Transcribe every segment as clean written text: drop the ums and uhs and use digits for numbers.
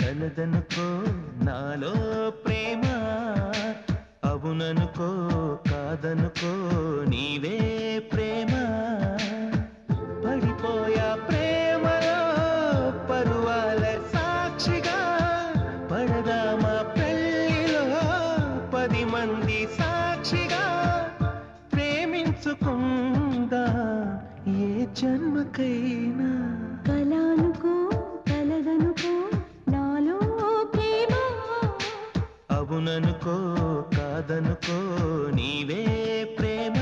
కలదనుకో నాలో ప్రేమ అవుననుకో కాదనుకో నీవే ప్రేమ పడిపోయా ప్రేమలో పరువాల సాక్షిగా పడదామా పెళ్ళిలో 10 మంది సాక్షిగా ప్రేమించుకుందా ఏ జన్మకైనా కలనుకో కలదనుకో నాలో ప్రేమ అవుననుకో కాదనుకో నీవే ప్రేమ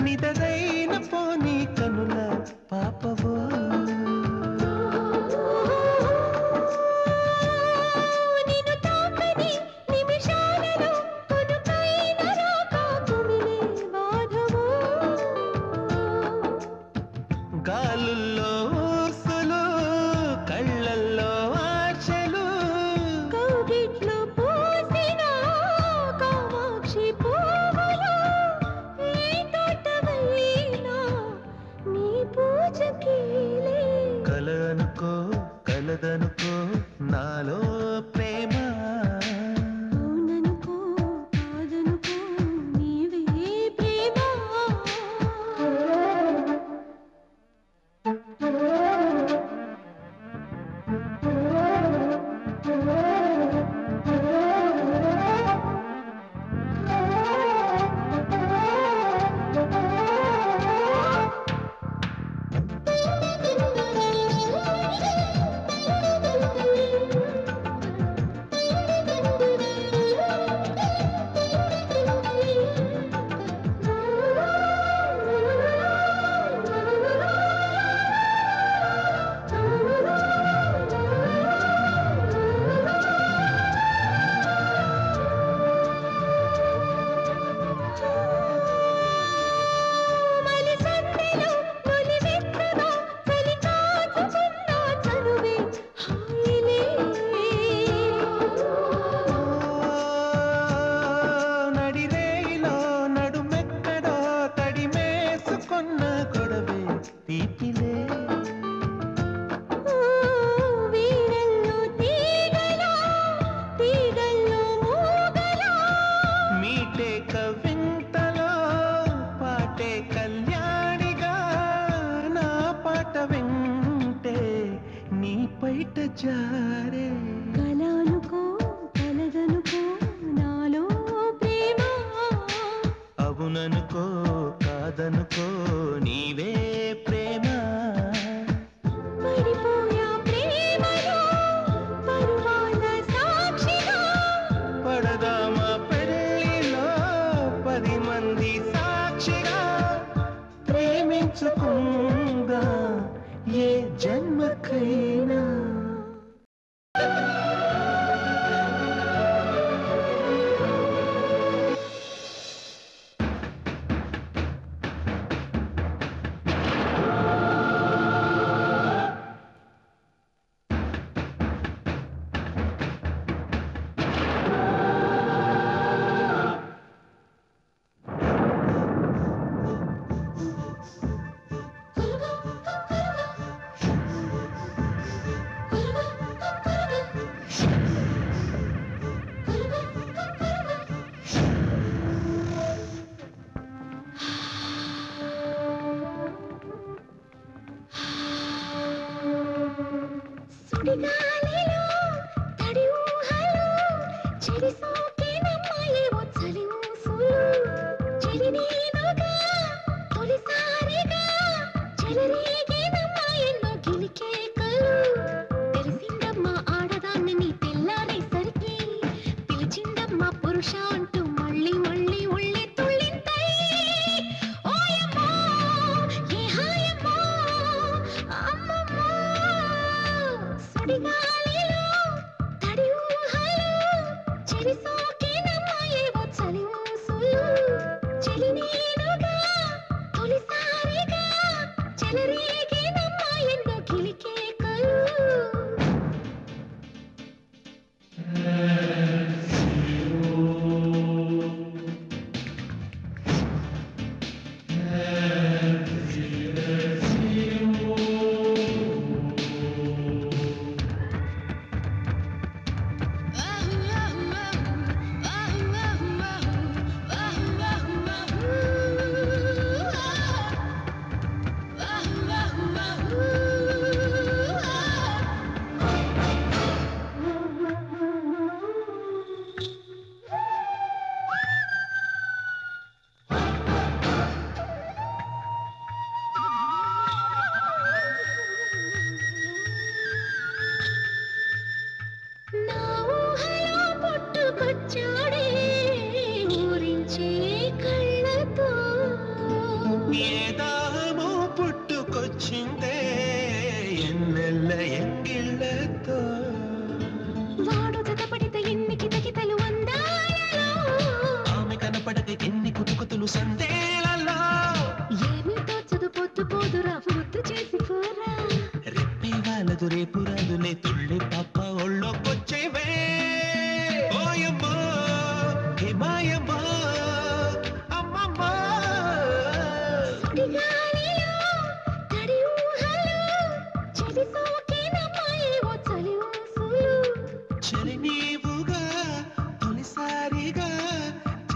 నిదరైన పోనీ కనుల పాపవో నిన్ను తాకని నిమిషాలలో కొనుకైన రాక కుమిలే బాధవో గాలుల్లో ఊసులు కళ్ళల్లో ఆశలు కౌగిట్లో పూసిన కామాక్షి పువ్వులు కలనుకో కలదనుకో నాలో ప్రేమ అవుననుకో కాదనుకో నీవే ప్రేమ వీరల్లో తీగలా తీగల్లో మూగలా మీటే కవింతలో పాటే కళ్యాణిగా నా పాట వింటే నీ పైట జారే కలనుకో కలదనుకో నాలో ప్రేమ అవుననుకో కాదనుకో నీవే ప్రేమ పడిపోయా ప్రేమలో పరువాల సాక్షిగా పడదామా పెళ్ళిలో 10 మంది సాక్షిగా ప్రేమించుకుందా ఏ జన్మకైనా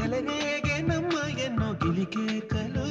చెలరేగెనమ్మ ఎన్నో గిలికేకలు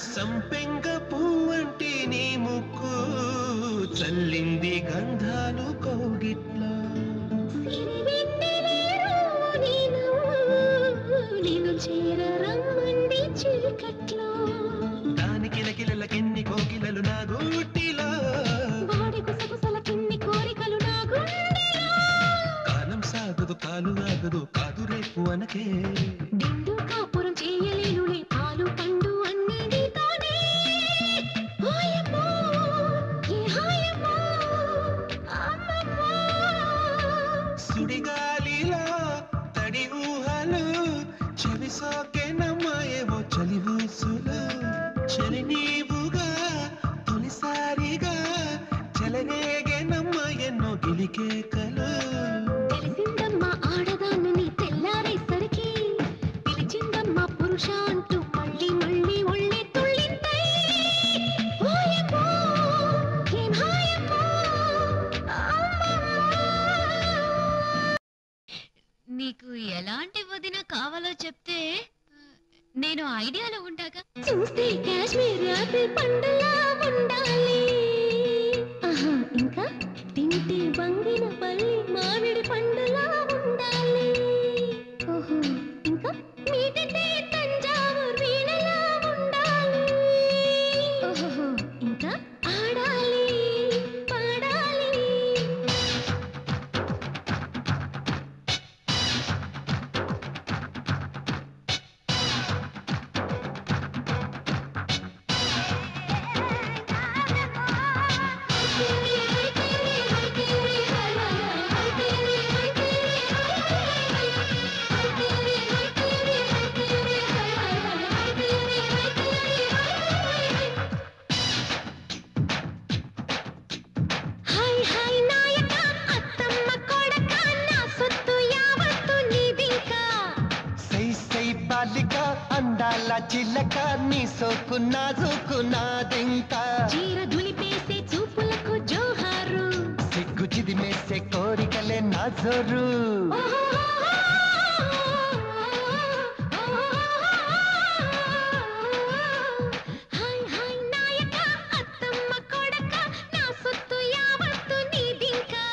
సంపెంగ పువ్వంటి నీ ముక్కు చల్లింది గంధాలు కోగిట్లా దాని కిలకిలలకెన్ని కోకిలలు నా గూటిలో కాలం సాగదు కాలు ఆగదు కాదు రేపు అనకే దిండు కాపురం చేయలేనులే పాలు పండు అన్ని నీతోనే హాయమ్మో ఏ హాయమ్మో అమ్మమ్మో సుడిగాలిలో తడి ఊహలు చెవి సోకెనమ్మ ఏవో చలి ఊసులు చలి నీవుగా తొలిసారిగా చెలరేగెనమ్మ ఎన్నో గిలికేకలు తెలిసిందమ్మా ఆడదాన్ని తెల్లారేసరికి పిలిచిందమ్మా పురుష అంటూ మళ్ళీ మళ్ళీ ఒళ్ళే తుళ్ళిందై హాయమ్మో ఏం హాయమ్మో నీకు ఎలాంటి వదిన కావాలో చెప్తే నేను ఐడియాలో ఉంటాగా. చూస్తే కాశ్మీర్ యాపిల్ పండులా ఉండాలి ఇంకా తింటే వంగిన పల్లి మామిడి పండులా ఉండాలి ఓహో ఇంకా మీటితే తంజావూర్ వీణలా ఉండాలి ఓహో ఇంకా ఆడాలి పాడాలి అందాల చిల్లక నీ సోకు నాజుకున్నాదింకా చీర దులిపేసే చూపులకు జోహారు సిగ్గు చిదిమేసే కోరికలే నా జోరు హాయ్ హాయ్ నాయక అత్తమ్మ కొడక నా సొత్తు యావత్తు నీదింకా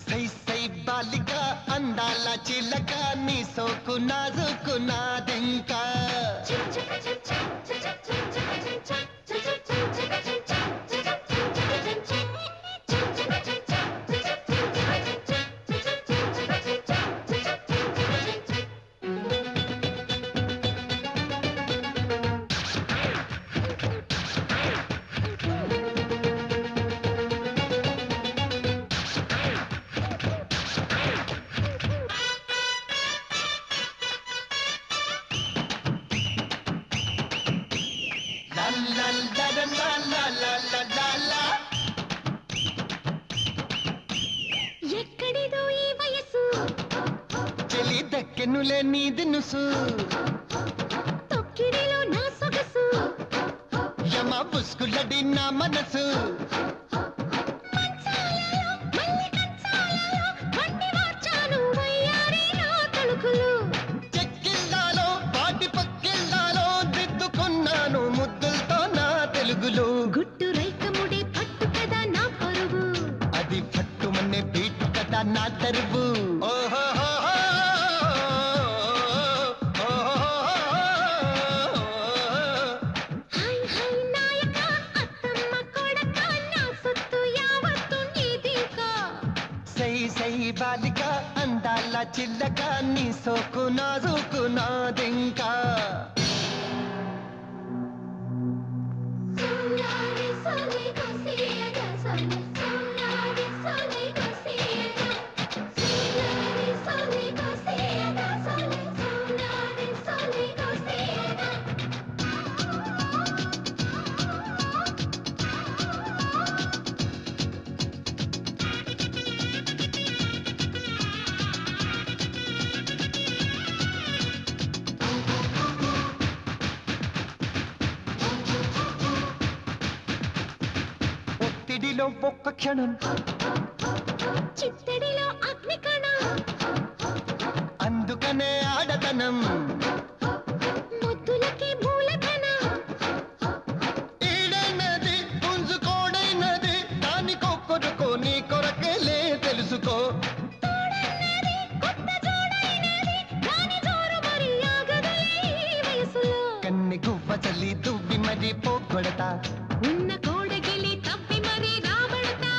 సై సై బాలిక అందాల చిల్లక నీ సోకు నాజుకున్నాదింకా ఎక్కడిదో ఈ వయసు చెలి దక్కెనులే నీ దినుసు తొక్కిడిలో నా సొగసు యమ పుస్కులడి నా మనసు మంచాలలో మల్లి కంచాలలో వండి వార్చాను వయ్యారి నా తలుకులు చెక్కిల్లాలో పాటి పక్కిల్లాలో దిద్దుకున్నాను ముద్దులతో నా తెలుగులో గుట్టు రైకముడే పట్టు కదా నా పరువు అది పట్టుమనే పీటు కదా నా తరువు హాయ్ హాయ్ నాయక అత్తమ్మ కొడక నా సొత్తు యావత్తు నీదింకా సై సై బాలిక అందాల చిల్లక నీ సోకు నాజుకున్నాదింకా సోయారి సో ఒత్తిడిలో ఒక్క క్షణం చిత్తడిలో అగ్నికణం అందుకనే ఆడతనం ముద్దులకి మూలధనం ఈడైనది పుంజుకోడైనది దానికొక్కరుకో నీ కొరకేలే తెలుసుకో తోడన్నది కొత్త జోడైనది దాని జోరు మరి ఆగదులే ఈ వయసులో కన్ని గువ్వ చల్లి దువ్వి మరి పోగొడతా ఉన్న కోడగిలి తప్పి మరి రాబడతా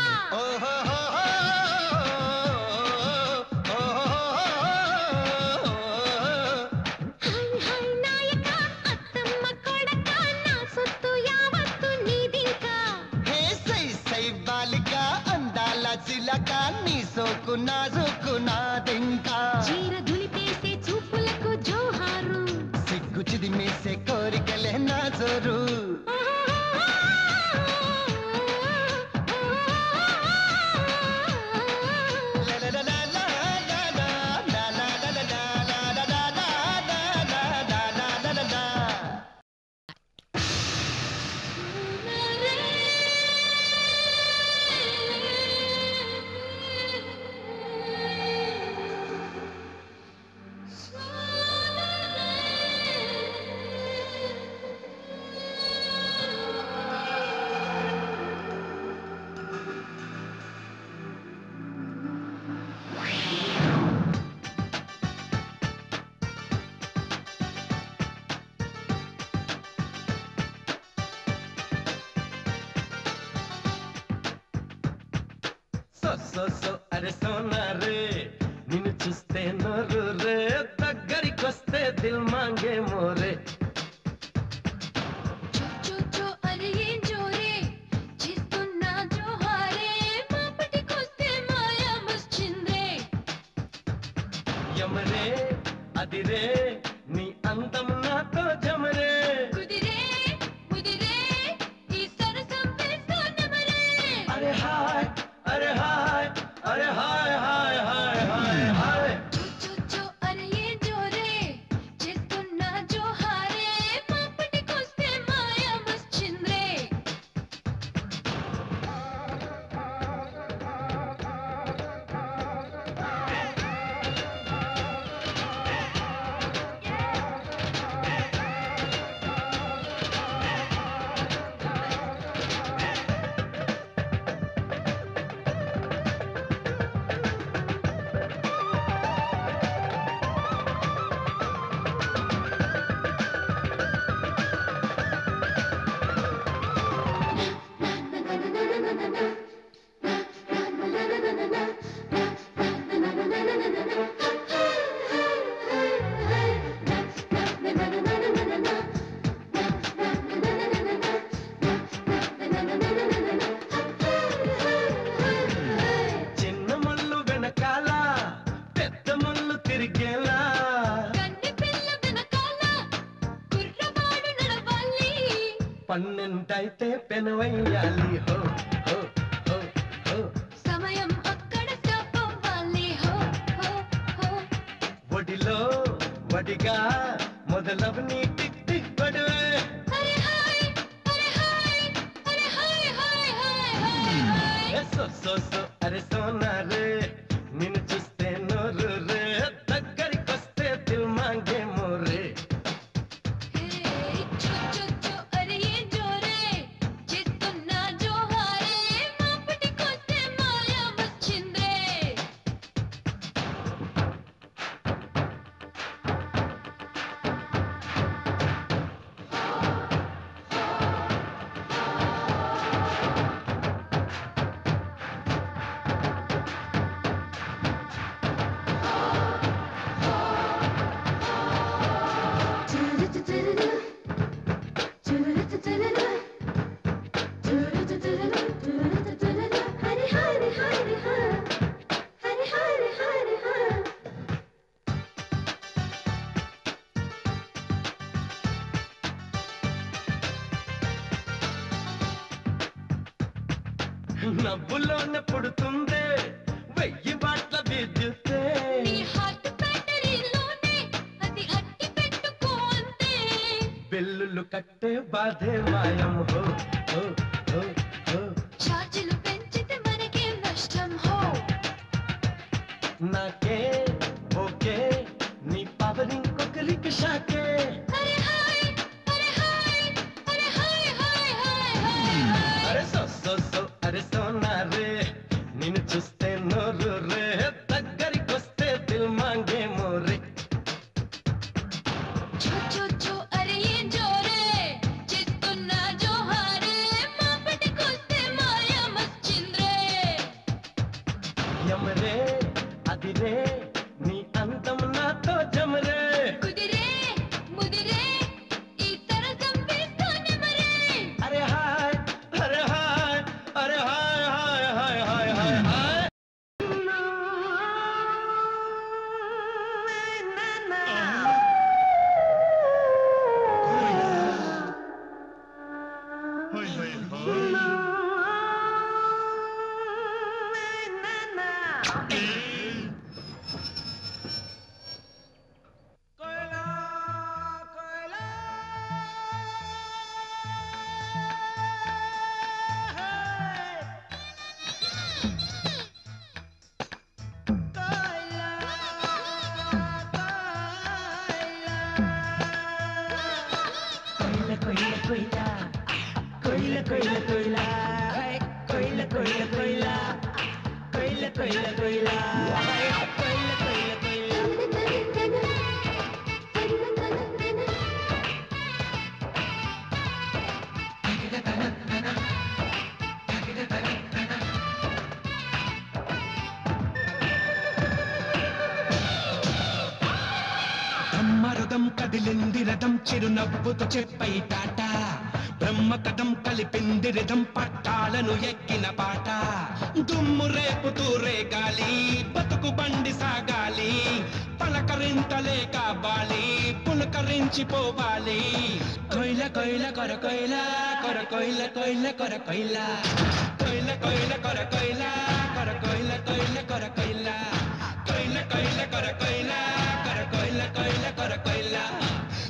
హై హై నాయక అత్తమ్మ కొడక నా సొత్తు యావత్తు నీదింకా హే సై సై బాలిక అందాల చిలక నీ సోకు నాజుకు నాదింకా చీర దులిపేసే చూపులకు జోహారు సిగ్గు చిదిమేసే కోరికలే నా జోరు అరే సోనా రే నిన్ను చూస్తే నోరు రే దగ్గరికొస్తే దిల్ మాంగే మోరే చో చో అరే ఏం జోరే చేస్తున్నా జోహారే మాపటికొస్తే మాయా మస్చిందే యమరే అదిరే నీ అందం నాతో జమరే కుదిరే కుదిరే ఈ సరసం వేస్తానమరే అరే హాయ్ అరే హాయ్ అరే hi hi hi hi hi చో అరే ఏం జోరే చేస్తున్నా జోహారే మాపటికొస్తే మాయా మస్చిందే చిన్న ముళ్ళు వెనకాల పెద్ద ముళ్ళు తిరిగేలా కన్నె పిల్ల వెనకాల కుర్రవాడు నడవాలి పన్నెంటైతే పెనవయ్యాలి హో హో హో హో సమయం అక్కడ స్టాప్ అవ్వాలి హో హో హో ఒడిలో వడిగా మొదలవని టిక్ టిక్ పడవే అరే హాయ్ అరే హాయ్ అరే hi hi hi hi hi so అరే సోనా రే నిన్ను చూస్తే నోరు రే దగ్గరికొస్తే దిల్ మాంగే మోరే చో అరే ఏం జోరే చేస్తున్నా జోహారే మాపటికొస్తే మాయా మస్చిందే నవ్వులోనే పుడుతుందే వెయ్యి వాట్ల విద్యుత్తే నీ హార్ట్ బ్యాటరీలోనే అది అట్టి పెట్టుకో అంతే బిల్లులు కట్టే బాధే మాయం హో హో హో హో ఛార్జీలు పెంచితే మనకేం నష్టం హో నాకే ఓకే నీ పవర్ ఇంకొకరికి షాకే అరే హాయ్ అరే హాయ్ అరే హాయ్ హాయ్ హాయ్ హాయ్ అరే సో సో సో అరే సోనా రే నిన్ను చూస్తే నోరు రే దగ్గరికొస్తే దిల్ మాంగే మోరే చో చో చో అరే ఏం జోరే చిత్తున్నా జోహారే మా పటికొస్తే మాయా మచ్చింద్రే యమరే అదిరే నీ అందం నాతో జమరే కుదిరే ముదిరే ఈ తరగం వేస్తూనే మరే అరే హాయ్ అరే హాయ్ అరే hi hi hi hi hi hi బ్రహ్మరథం కదిలింది రథం చిరునవ్వుతో చెప్పై టాటా బ్రహ్మ కథం కలిపింది రథం పట్టాలను ఎక్కిన పాట దుమ్ము రేపుతూ రేగాలి బతుకు బండి సాగాలి పలకరింతలే కావాలి పులకరించిపోవాలి కొయిల కొయిల కొర కొయిల కొర కొయిల కొయిల కొర కొయిల కొయిల కొయిల కొర కొయిల కొర కొయిల కొయిల కొర కొయిల కొయిల కొయిల కొర కొయిల కొర కొయిల కొయిల కొర కొయిల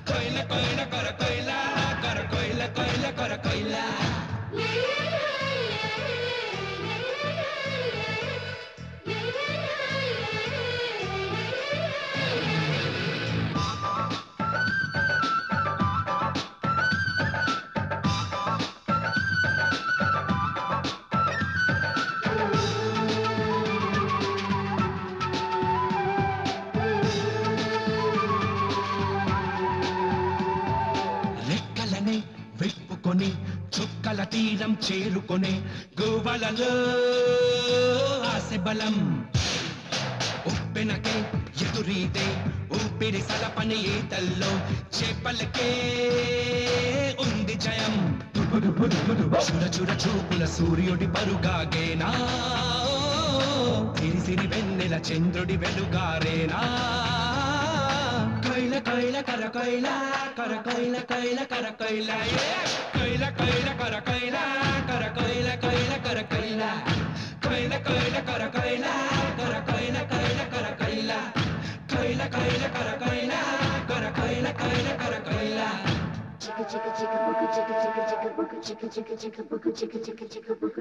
కొయిల కొయిల కొర కొయిల కొర కొయిల కొయిల కొర కొయిల రెక్కలనే విప్పుకొని చుక్కల తీరం చేరుకొని గువ్వలలో ఆశ బలం ఉప్పెనకే ఎదురీతే ఊపిరి సలపని ఈతల్లో చేపలకే ఉంది జయం చూడ చూడ చూపుల సూర్యుడి పరుగాగేనా సిరి వెన్నెల చంద్రుడి వెలుగారేనా కొయిల కొయిల కర కొయిల కర కొయిల కొయిల కర కొయిల కొయిల కొయిల కర కొయిల కర కొయిల కొయిల కర కొయిల కొయిల కొయిల కర కొయిల కర కొయిల కొయిల కర కొయిల కొయిల కొయిల కర కొయిల కర కొయిల కొయిల కర కొయిల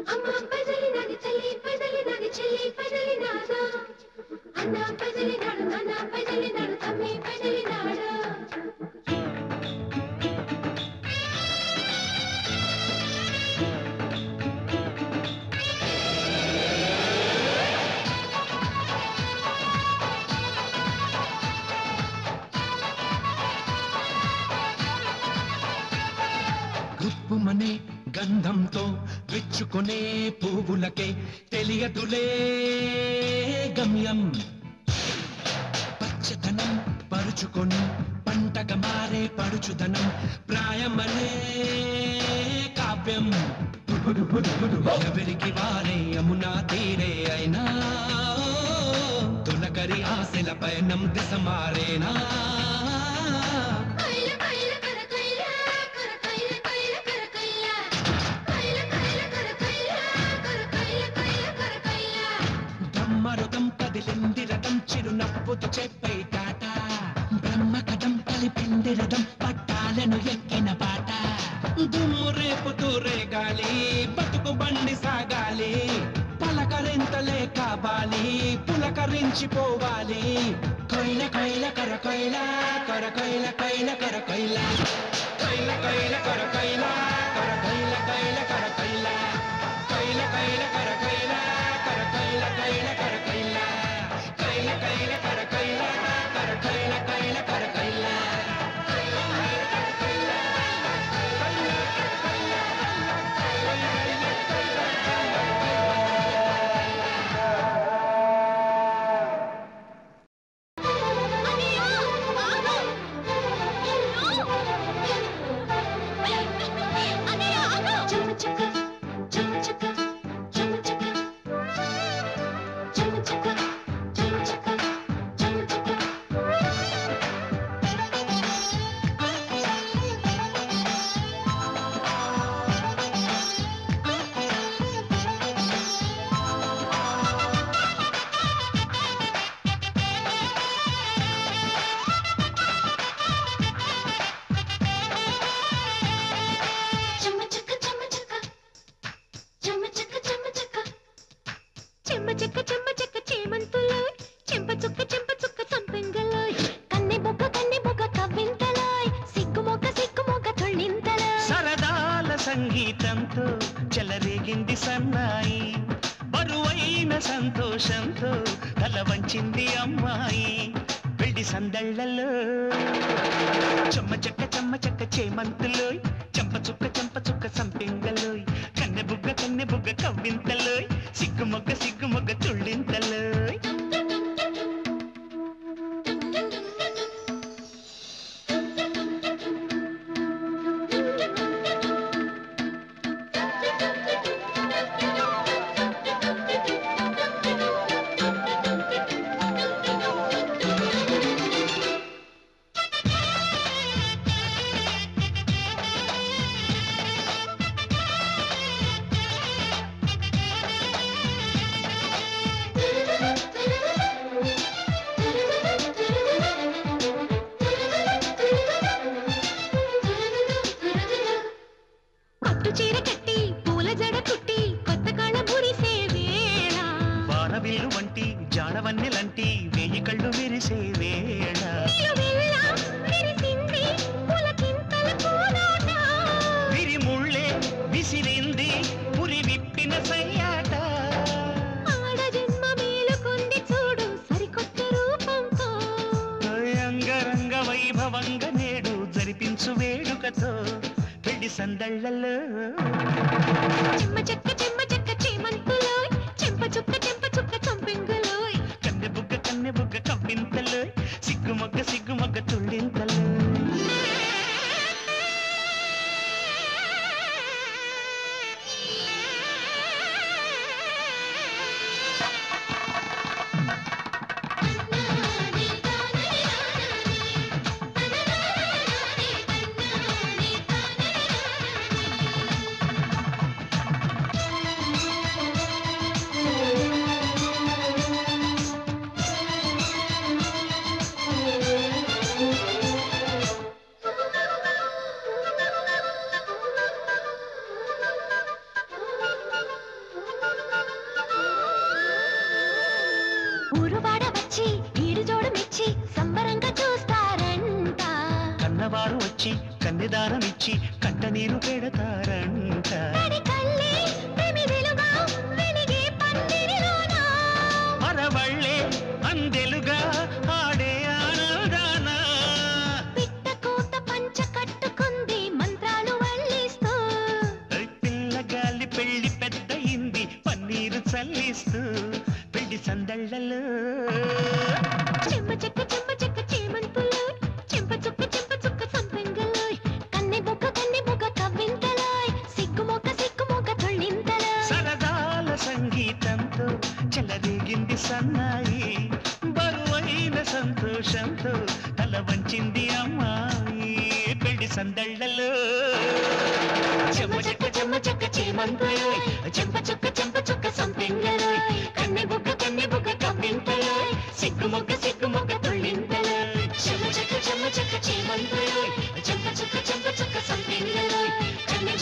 అమ్మ పజలి నాని చెల్లి పజలి నాని చెల్లి పజలి నాదా అన్న పజలి నాడు నాన్న పజలి నాడు తమ్మి పజలి నాడు గుప్పుమనే గంధంతో విచ్చుకునే పువ్వులకే తెలియదులే గమ్యం పచ్చదనం పరుచుకొని పంటగా మారే పడుచుదనం ప్రాయమనే కావ్యం ఎవరికి వారే యమునా తీరే అయినా తొలకరి ఆశల పయనం దిశ మారేనా కైల కైల కర కైల కర కైల కైల కర కైల కైల కైల కర కైల కర పులకరించిపోవాలి కైల కైల కర కైల కర కైల కైల కర కైల కైల కైల కర కైల కర కైల కైల కర కైల కైల కైల కర కైల కర కైల కైల కర కైల కైల కైల కర కైల కర కైల కైల కర కైల సంగీతంతో చెలరేగింది సన్నాయి బరువైన సంతోషంతో తల వంచింది అమ్మాయి పెళ్లి సందళ్ళలో చెమ్మ చెక్క చేమంతులో చెంప చుక్క సంపెంగలో కన్నె బుగ్గ కవ్వింతలో సిగ్గు మొగ్గ తుళ్ళింతలో జాడవన్నెలంటి వేయి కళ్ళు మెరిసే వేళ విరిముళ్ళే విసిరింది పురి విప్పిన సయ్యాట చూడు సరికొత్త రూపంతో అంగరంగ వైభవంగ నేడు జరిపించు వేడుకతో పెళ్లి సందళ్ళలో చెమ్మ చెక్క చేమంతులో చెంప చుక్క చంపెంగులో కన్నె బుగ్గ కవ్వింతలో సిగ్గు మొగ్గ తుళ్ళింతలో కన్నవారు వచ్చి కన్నెదానమిచ్చి కంట నీరు పెడతారంట మరవళ్ళే అందెలుగా ఆడే ఆనందాన పిట్టకోత పంచ కట్టుకుంది మంత్రాలు వల్లిస్తూ పిల్లగాలి పెళ్లి పెద్దయింది పన్నీరు చల్లిస్తూ పెళ్లి సందళ్ళలో చెమ్మ చెక్క చేమంతులో చెంప చుక్క సంపెంగలో కన్నె బుగ్గ కవ్వింతలో సిగ్గు మొగ్గ తుళ్ళింతలో సరదాల సంగీతంతో చెలరేగింది సన్నాయి బరువైన సంతోషంతో తల వంచింది అమ్మాయి పెళ్లి సందళ్ళలో చెమ్మ చెక్క చేమంతులో చెంప చుక్క సంపెంగలో కన్నె బుగ్గ కవ్వింతలో సిగ్గు మొగ్గ తుళ్ళింతలో చెమ్మ చెక్క చేమంతులో చెంప చుక్క సంపెంగలో కన్నె